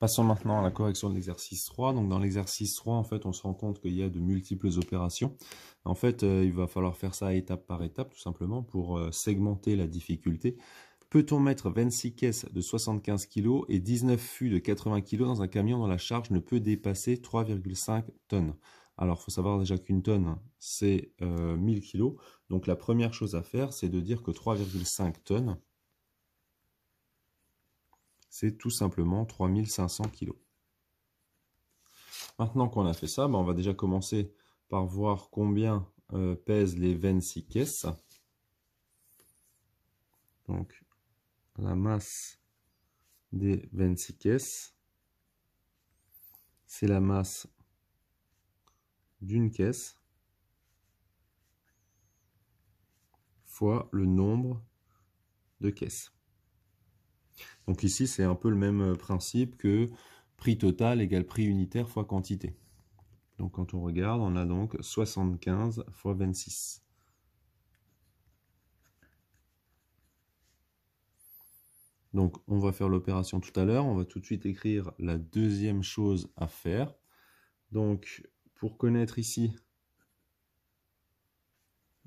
Passons maintenant à la correction de l'exercice 3. Donc dans l'exercice 3, en fait, on se rend compte qu'il y a de multiples opérations. En fait, il va falloir faire ça étape par étape, tout simplement, pour segmenter la difficulté. Peut-on mettre 26 caisses de 75 kg et 19 fûts de 80 kg dans un camion dont la charge ne peut dépasser 3,5 tonnes? Alors, il faut savoir déjà qu'une tonne, c'est 1000 kg. Donc la première chose à faire, c'est de dire que 3,5 tonnes, c'est tout simplement 3500 kg. Maintenant qu'on a fait ça, on va déjà commencer par voir combien pèsent les 26 caisses. Donc, la masse des 26 caisses, c'est la masse d'une caisse fois le nombre de caisses. Donc ici, c'est un peu le même principe que prix total égale prix unitaire fois quantité. Donc quand on regarde, on a donc 75 fois 26. Donc on va faire l'opération tout à l'heure. On va tout de suite écrire la deuxième chose à faire. Donc pour connaître ici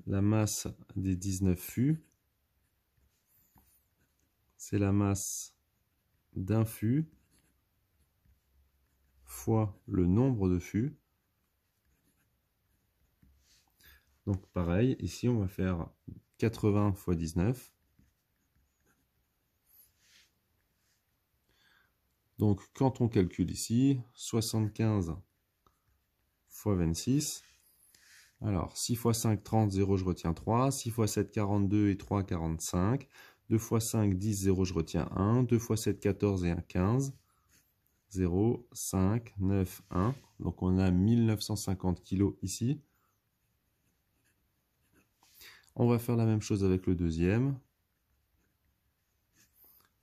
la masse des 19 fûts, c'est la masse d'un fût fois le nombre de fûts. Donc pareil, ici on va faire 80 fois 19. Donc quand on calcule ici, 75 fois 26, alors 6 fois 5, 30, 0, je retiens 3, 6 fois 7, 42 et 3, 45, 2 fois 5, 10, 0, je retiens 1, 2 fois 7, 14 et 1, 15, 0, 5, 9, 1, donc on a 1950 kg ici. On va faire la même chose avec le deuxième.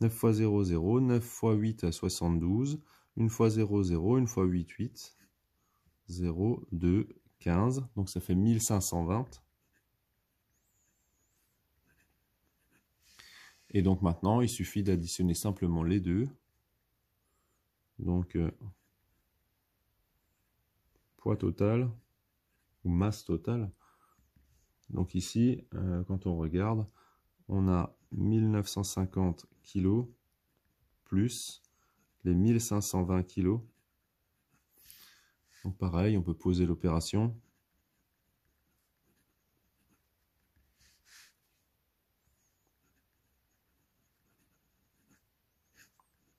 9 fois 0, 0, 9 fois 8, 72, 1 fois 0, 0, 1 fois 8, 8, 0, 2, 15, donc ça fait 1520. Et donc maintenant, il suffit d'additionner simplement les deux. Donc, poids total, ou masse totale. Donc ici, quand on regarde, on a 1950 kg plus les 1520 kg. Donc pareil, on peut poser l'opération.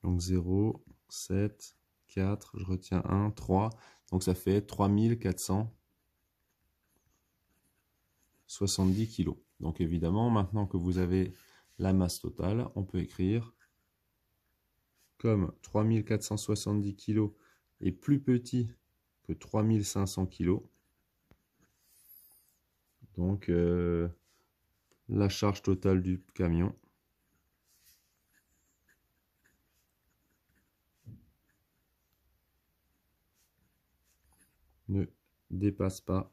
Donc 0, 7, 4, je retiens 1, 3. Donc ça fait 3470 kg. Donc évidemment, maintenant que vous avez la masse totale, on peut écrire comme 3470 kg est plus petit que 3500 kg. Donc la charge totale du camion ne dépasse pas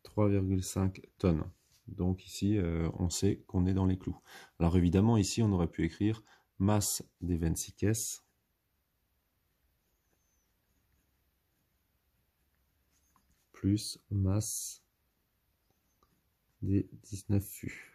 3,5 tonnes. Donc ici, on sait qu'on est dans les clous. Alors évidemment, ici, on aurait pu écrire masse des 26 caisses plus masse des 19 fûts.